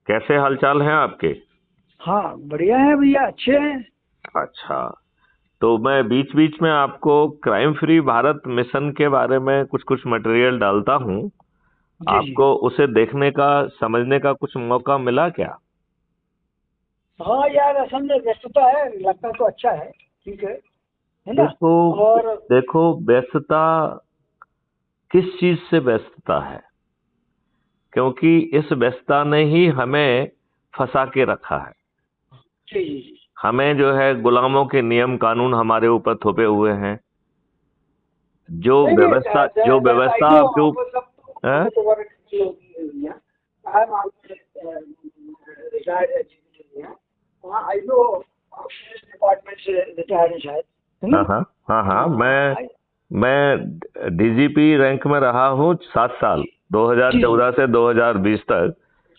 कैसे हालचाल हैं आपके? हाँ बढ़िया है भैया, अच्छे हैं। अच्छा, तो मैं बीच बीच में आपको क्राइम फ्री भारत मिशन के बारे में कुछ कुछ मटेरियल डालता हूँ। जी जी। आपको उसे देखने का, समझने का कुछ मौका मिला क्या? हाँ यार, असल में व्यस्तता है, लगता तो अच्छा है। ठीक है ना। देखो, और देखो व्यस्तता किस चीज से व्यस्तता है, क्योंकि इस व्यस्तता ने ही हमें फंसा के रखा है। जी जी जी। हमें जो है गुलामों के नियम कानून हमारे ऊपर थोपे हुए हैं। जो नहीं नहीं, व्यवस्था जो दैट आई व्यवस्था नो। आपके ऊपर, मतलब हमें तो वर्क की होती है भैया। I am retired engineer. हाँ, आई नो। डिपार्टमेंट से रिटायर्ड है शायद, है ना। हाँ हाँ, हाँ हाँ, हाँ मैं डीजीपी रैंक में रहा हूँ 7 साल, जी जी 2014 से 2020 तक।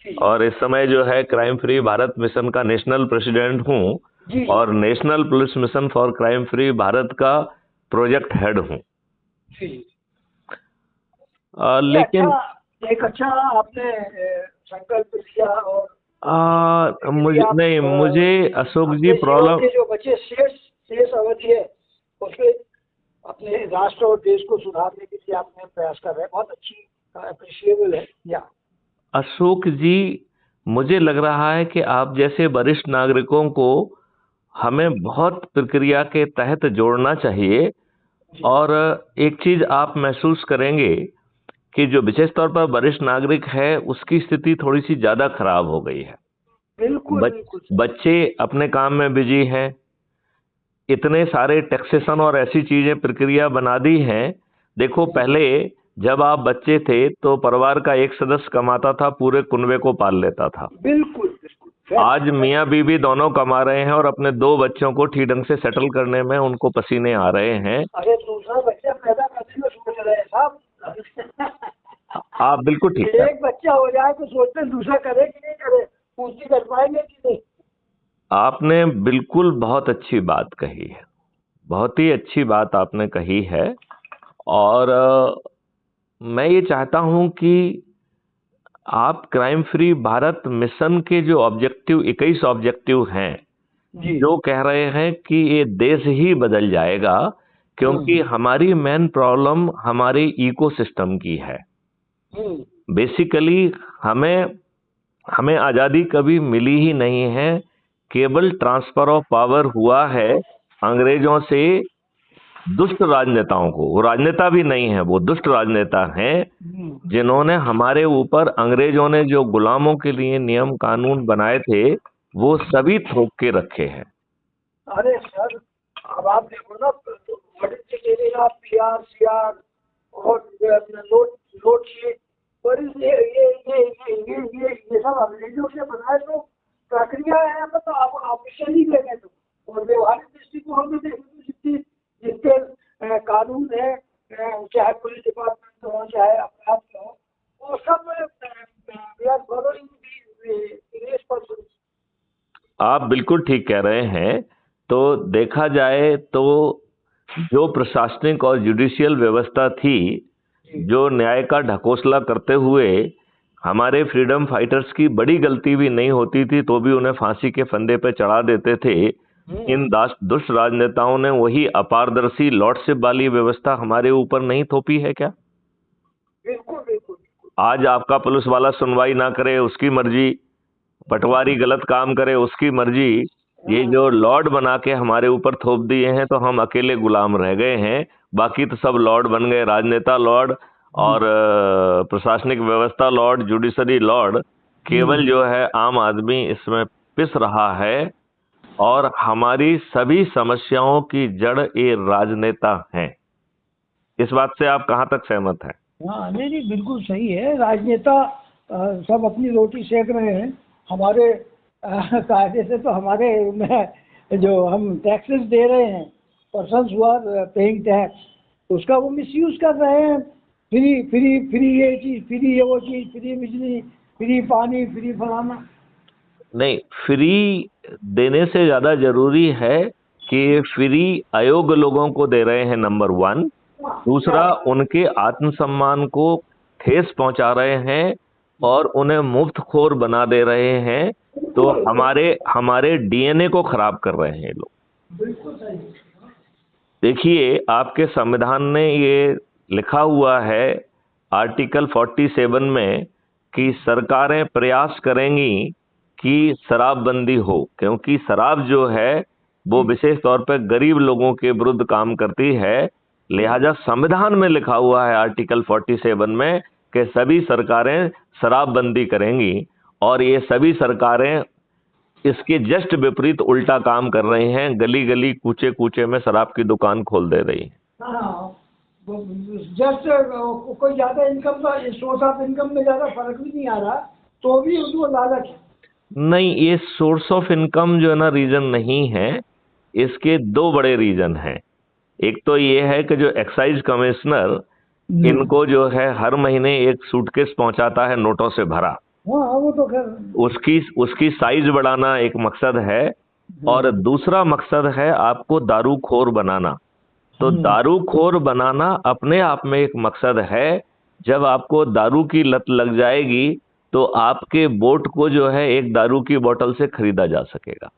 जी जी और इस समय जो है क्राइम फ्री भारत मिशन का नेशनल प्रेसिडेंट हूँ जी जी और national police mission for crime free Bharat का प्रोजेक्ट हेड हूँ। जी जी। ये अच्छा, लेकिन एक अच्छा आपने संकल्प लिया। और बेसिकली मुझे आप नहीं, मुझे अशोक जी अपने जीवन प्रॉब्लम। के जो बचे शेष शेष अवधि है, उसमें अपने राष्ट्र और देश को सुधारने के लिए आपने प्रयास कर रहे हैं। बहुत अच्छी, अप्रिशिएबल है या। अशोक जी, मुझे लग रहा है कि आप जैसे वरिष्ठ नागरिकों को हमें बहुत प्रक्रिया के तहत जोड़ना चाहिए। जी और एक चीज आप महसूस करेंगे कि जो विशेष तौर पर वरिष्ठ नागरिक है उसकी स्थिति थोड़ी सी ज्यादा खराब हो गई है। बिल्कुल बिल्कुल सर। बच्चे अपने काम में बिजी हैं। इतने सारे टैक्सेशन और ऐसी चीजें प्रक्रिया बना दी हैं। देखो, जी पहले जब आप बच्चे थे तो परिवार का एक सदस्य कमाता था, पूरे कुनबे को पाल लेता था। बिल्कुल बिल्कुल, फैक्ट आज फैक्ट। मियाँ बीवी दोनों कमा रहे हैं और अपने 2 बच्चों को ठीक ढंग से सेटल करने में उनको पसीने आ रहे हैं। अरे दूसरा बच्चा पैदा करने में सोच रहे हैं साहब। आप बिल्कुल ठीक है। एक बच्चा हो जाए तो सोचते हैं दूसरा करे कि नहीं करे, पूर्ति कर पाएंगे कि नहीं। आपने बिल्कुल बहुत अच्छी बात कही है, बहुत ही अच्छी बात आपने कही है। और मैं ये चाहता हूं कि आप क्राइम फ्री भारत मिशन के जो ऑब्जेक्टिव, 21 ऑब्जेक्टिव हैं, जी। जो कह रहे हैं कि ये देश ही बदल जाएगा, क्योंकि हम्म हमारी मेन प्रॉब्लम हमारे इकोसिस्टम की है। हम्म बेसिकली हमें हमें आजादी कभी मिली ही नहीं है। केवल ट्रांसफर ऑफ पावर हुआ है अंग्रेजों से दुष्ट राजनेताओं को। वो राजनेता भी नहीं है, वो दुष्ट राजनेता हैं हम्म। जिन्होंने हमारे ऊपर, अंग्रेजों ने जो गुलामों के लिए नियम कानून बनाए थे वो सभी थोप के रखे हैं। अरे सर, अब आप देखो ना, ऑडिट के लिए आप पीआर सीआर और नोट नोट शीट, और ये सब अंग्रेजों से बनाए तो प्रक्रिया है। मतलब आप ऑफिशियली देखें तो, और व्यवहारिक दृष्टिकोण में देखें तो जितने जितने कानून है, चाहे पुलिस डिपार्टमेंट हो चाहे अपराध का हो, वो सब we are following English person. आप बिल्कुल ठीक कह रहे हैं। तो देखा जाए तो जो प्रशासनिक और जुडिशियल व्यवस्था थी, जी। जो न्याय का ढकोसला करते हुए हमारे फ्रीडम फाइटर्स की बड़ी गलती भी नहीं होती थी तो भी उन्हें फांसी के फंदे पर चढ़ा देते थे, इन हम्म। दुष्ट राजनेताओं ने वही अपारदर्शी लॉर्डशिप वाली व्यवस्था हमारे ऊपर नहीं थोपी है क्या? बिल्कुल बिल्कुल बिल्कुल। आज आपका पुलिस वाला सुनवाई ना करे उसकी मर्जी, पटवारी गलत काम करे उसकी मर्जी। ये हाँ। जो लॉर्ड बना के हमारे ऊपर थोप दिए हैं तो हम अकेले गुलाम रह गए हैं। बाकी तो सब लॉर्ड बन गए, राजनेता लॉर्ड और प्रशासनिक व्यवस्था लॉर्ड, जुडिशरी लॉर्ड। केवल हम्म। जो है आम आदमी इसमें पिस रहा है। और हमारी सभी समस्याओं की जड़ ये राजनेता हैं। इस बात से आप कहां तक सहमत हैं? हाँ नहीं नहीं, बिल्कुल सही है। राजनेता सब अपनी रोटी सेक रहे हैं। हमारे कायदे से तो हमारे में जो हम टैक्सेस दे रहे हैं, पर्सन हुआ पेइंग टैक्स, उसका वो मिसयूज कर रहे हैं। फ्री फ्री फ्री ये चीज़, फ्री ये वो चीज़, फ्री बिजली, फ्री पानी, फ्री फलाना। नहीं, फ्री देने से ज्यादा जरूरी है कि फ्री अयोग्य लोगों को दे रहे हैं, नंबर 1। दूसरा, हाँ, उनके आत्मसम्मान को ठेस पहुंचा रहे हैं। और उन्हें मुफ्तखोर बना दे रहे हैं, तो हमारे हमारे डीएनए को खराब कर रहे हैं ये लोग। बिल्कुल सही। देखिए, आपके संविधान ने ये लिखा हुआ है आर्टिकल 47 में कि सरकारें प्रयास करेंगी कि शराबबंदी हो, क्योंकि शराब जो है वो विशेष तौर पर गरीब लोगों के विरुद्ध काम करती है। लिहाजा संविधान में लिखा हुआ है आर्टिकल 47 में कि सभी सरकारें शराबबंदी करेंगी, और ये सभी सरकारें इसके जस्ट विपरीत उल्टा काम कर रहे हैं। गली गली कूचे कूचे में शराब की दुकान खोल दे रही है। हाँ, जस्ट कोई ज्यादा इनकम का सोर्स ऑफ इनकम में ज्यादा फर्क भी नहीं आ रहा, तो भी उसको लालच है। नहीं, ये सोर्स ऑफ इनकम जो है ना रीजन नहीं है। इसके दो बड़े रीजन हैं। एक तो ये है कि जो एक्साइज कमिश्नर इनको जो है हर महीने एक सूटकेस पहुंचाता है नोटों से भरा, हाँ वो तो खैर उसकी उसकी साइज बढ़ाना एक मकसद है, और दूसरा मकसद है आपको दारूखोर बनाना। तो दारूखोर बनाना अपने आप में एक मकसद है। जब आपको दारू की लत लग जाएगी तो आपके वोट को जो है एक दारू की बोतल से खरीदा जा सकेगा।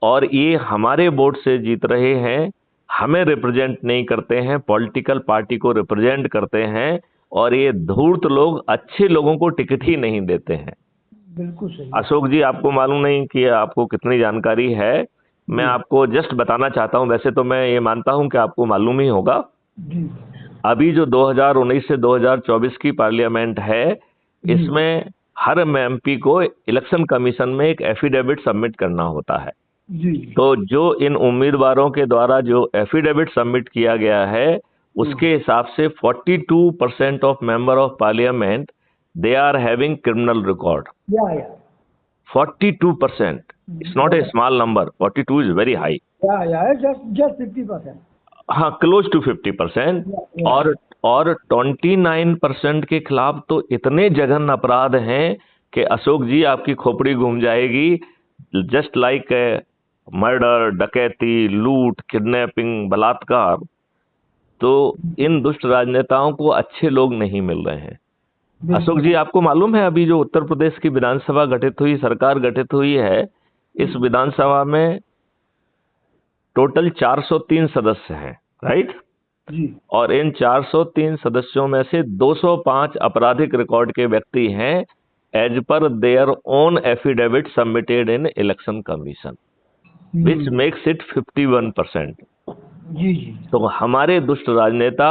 और ये हमारे वोट से जीत रहे हैं, हमें रिप्रेजेंट नहीं करते हैं, पॉलिटिकल पार्टी को रिप्रेजेंट करते हैं, और ये धूर्त लोग अच्छे लोगों को टिकट ही नहीं देते हैं। बिल्कुल सही। अशोक जी, आपको मालूम नहीं कि आपको कितनी जानकारी है, मैं आपको जस्ट बताना चाहता हूं। वैसे तो मैं ये मानता हूं कि आपको मालूम ही होगा। अभी जो 2019 से 2024 की पार्लियामेंट है, इसमें हर एमपी को इलेक्शन कमीशन में एक एफिडेविट सबमिट करना होता है। तो जो इन उम्मीदवारों के द्वारा जो एफिडेविट सबमिट किया गया है, उसके हिसाब से 42% of member of parliament they are having criminal record. 42%, it's not a small number. 42 is very high. just 50%। हाँ, क्लोज टू 50%। और 29% के खिलाफ तो इतने जघन्य अपराध हैं कि अशोक जी आपकी खोपड़ी घूम जाएगी। जस्ट लाइक मर्डर, डकैती, लूट, किडनैपिंग, बलात्कार। तो इन दुष्ट राजनेताओं को अच्छे लोग नहीं मिल रहे हैं। अशोक जी, आपको मालूम है अभी जो उत्तर प्रदेश की विधानसभा गठित हुई, सरकार गठित हुई है, इस विधानसभा में टोटल 403 सदस्य हैं, राइट? और इन 403 सदस्यों में से 205 आपराधिक रिकॉर्ड के व्यक्ति हैं, as per their own affidavit submitted in election commission, which makes it 51%। तो हमारे दुष्ट राजनेता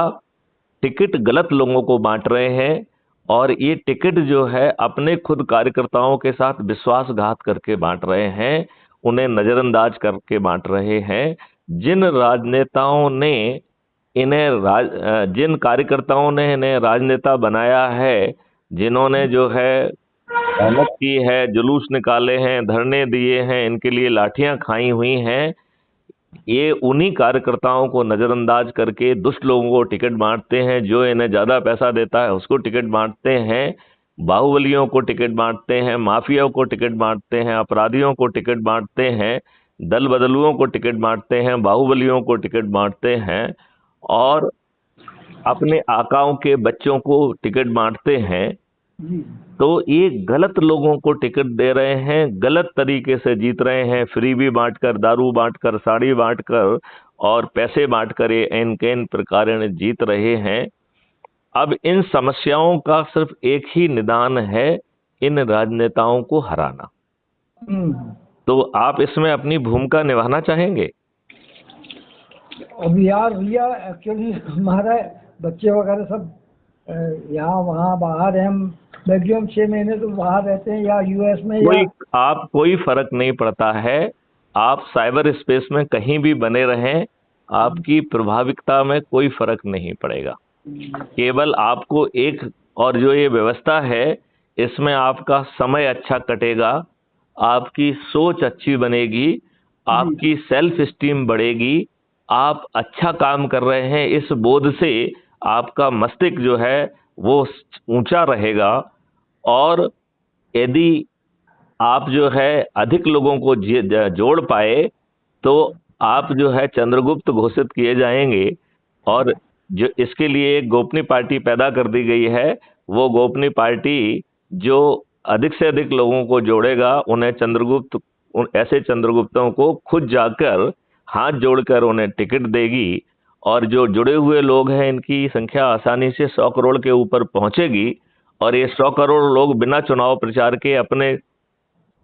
टिकट गलत लोगों को बांट रहे हैं, और ये टिकट जो है अपने खुद कार्यकर्ताओं के साथ विश्वासघात करके बांट रहे हैं, उन्हें नजरअंदाज करके बांट रहे हैं। जिन राजनेताओं ने जिन कार्यकर्ताओं ने इन्हें राजनेता बनाया है, जिन्होंने जो है मेहनत की है, जुलूस निकाले हैं, धरने दिए हैं, इनके लिए लाठियां खाई हुई हैं, ये उन्हीं कार्यकर्ताओं को नजरअंदाज करके दुष्ट लोगों को टिकट बांटते हैं। जो इन्हें ज्यादा पैसा देता है उसको टिकट बांटते हैं, बाहुबलियों को टिकट बांटते हैं, माफियाओं को टिकट बांटते हैं, अपराधियों को टिकट बांटते हैं, दल बदलुओं को टिकट बांटते हैं, बाहुबलियों को टिकट बांटते हैं, और अपने आकाओं के बच्चों को टिकट बांटते हैं। तो ये गलत लोगों को टिकट दे रहे हैं, गलत तरीके से जीत रहे हैं, फ्रीबी बांटकर, दारू बांटकर, साड़ी बांटकर और पैसे बांटकर ये इन प्रकार जीत रहे हैं। अब इन समस्याओं का सिर्फ एक ही निदान है, इन राजनेताओं को हराना। तो आप इसमें अपनी भूमिका निभाना चाहेंगे? अब यार भैया, एक्चुअली हमारे बच्चे वगैरह सब यहाँ वहाँ बाहर हैं, हम मैक्सिमम 6 महीने तो बाहर रहते हैं, या यूएस में कोई फर्क नहीं पड़ता है। आप साइबर स्पेस में कहीं भी बने रहें, आपकी प्रभाविकता में कोई फर्क नहीं पड़ेगा। केवल आपको एक, और जो ये व्यवस्था है इसमें आपका समय अच्छा कटेगा, आपकी सोच अच्छी बनेगी, आपकी सेल्फ स्टीम बढ़ेगी, आप अच्छा काम कर रहे हैं इस बोध से आपका मस्तिष्क जो है वो ऊंचा रहेगा। और यदि आप जो है अधिक लोगों को जोड़ पाए तो आप जो है चंद्रगुप्त घोषित किए जाएंगे। और जो इसके लिए एक गोपनीय पार्टी पैदा कर दी गई है। वो गोपनीय पार्टी जो अधिक से अधिक लोगों को जोड़ेगा, उन्हें ऐसे चंद्रगुप्तों को खुद जाकर हाथ जोड़कर उन्हें टिकट देगी, और जो जुड़े हुए लोग हैं इनकी संख्या आसानी से 100 करोड़ के ऊपर पहुंचेगी। और ये 100 करोड़ लोग बिना चुनाव प्रचार के अपने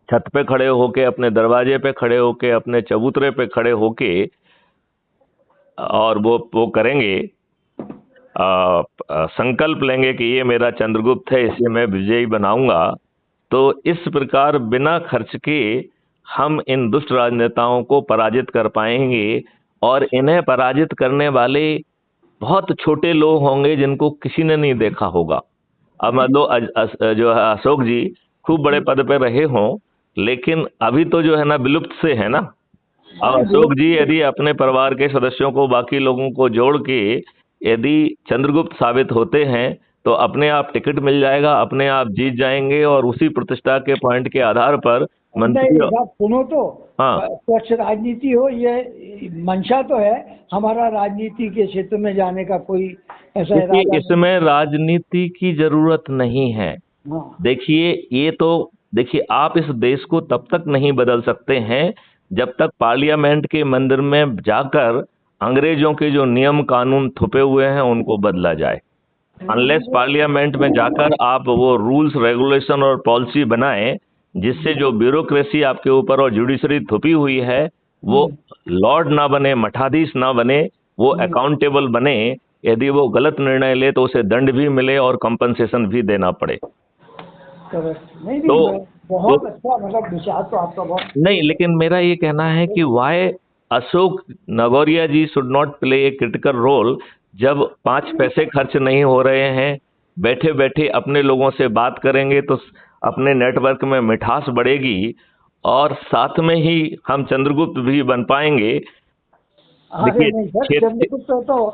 छत पे खड़े होके, अपने दरवाजे पे खड़े होके, अपने चबूतरे पे खड़े होके, और वो करेंगे, संकल्प लेंगे कि ये मेरा चंद्रगुप्त है, इसे मैं विजयी बनाऊंगा। तो इस प्रकार बिना खर्च के हम इन दुष्ट राजनेताओं को पराजित कर पाएंगे। और इन्हें पराजित करने वाले बहुत छोटे लोग होंगे जिनको किसी ने नहीं देखा होगा। अब मान लो जो है अशोक जी खूब बड़े पद पे रहे हों, लेकिन अभी तो जो है ना विलुप्त से है ना। अब अशोक जी यदि अपने परिवार के सदस्यों को, बाकी लोगों को जोड़ के यदि चंद्रगुप्त साबित होते हैं तो अपने आप टिकट मिल जाएगा, अपने आप जीत जाएंगे। और उसी प्रतिष्ठा के पॉइंट के आधार पर मंत्री, सुनो तो, हाँ, स्वच्छ राजनीति हो, ये मंशा तो है हमारा राजनीति के क्षेत्र में जाने का, कोई ऐसा इरादा इसमें राजनीति की जरूरत नहीं है। हाँ। देखिए, ये तो देखिए, आप इस देश को तब तक नहीं बदल सकते हैं जब तक पार्लियामेंट के मंदिर में जाकर अंग्रेजों के जो नियम कानून थुपे हुए हैं उनको बदला जाए। अनलेस पार्लियामेंट में जाकर आप वो रूल्स, रेगुलेशन और पॉलिसी बनाएं जिससे जो ब्यूरोक्रेसी आपके ऊपर और जुडिशरी थुपी हुई है वो लॉर्ड ना बने, मठाधीश ना बने, वो अकाउंटेबल बने। यदि वो गलत निर्णय ले तो उसे दंड भी मिले और कंपनसेशन भी देना पड़े। नहीं, तो बहुत अच्छा, मतलब विचार तो आपका बहुत नहीं, लेकिन मेरा ये कहना है कि why Ashok Nagauria ji should not play a critical role. जब 5 पैसे खर्च नहीं हो रहे हैं, बैठे बैठे अपने लोगों से बात करेंगे तो अपने नेटवर्क में मिठास बढ़ेगी और साथ में ही हम चंद्रगुप्त भी बन पाएंगे। देखिए, चंद्रगुप्त तो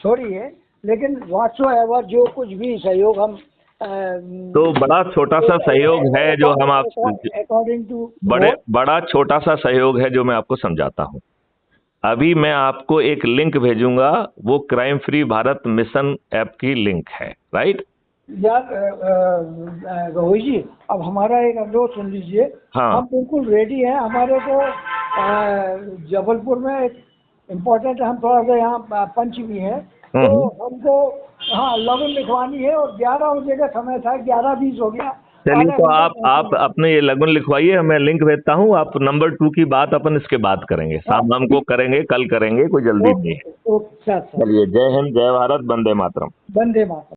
छोड़िए, लेकिन व्हाट्सोएवर जो कुछ भी सहयोग हम तो बड़ा छोटा सा सहयोग है जो हम आप अकॉर्डिंग टू बड़ा छोटा सा सहयोग है जो मैं आपको समझाता हूँ। अभी मैं आपको एक लिंक भेजूंगा, वो crime free Bharat mission app की लिंक है, राइट? यार रोहित जी, अब हमारा एक अनुरोध सुन लीजिए। हाँ। हम बिल्कुल रेडी हैं। हमारे को जबलपुर में एक इम्पोर्टेंट, हम थोड़ा सा यहाँ पंच भी है, तो हमको हाँ लगन लिखवानी है और 11 बजे का समय था, 11:20 हो गया। चलिए, तो आप अपने ये लगन लिखवाइए, मैं लिंक भेजता हूँ। आप नंबर 2 की बात अपन इसके बाद करेंगे, शाम को करेंगे, कल करेंगे, कोई जल्दी नहीं है। चलिए, जय हिंद, जय भारत, वंदे मातरम। वंदे मातरम।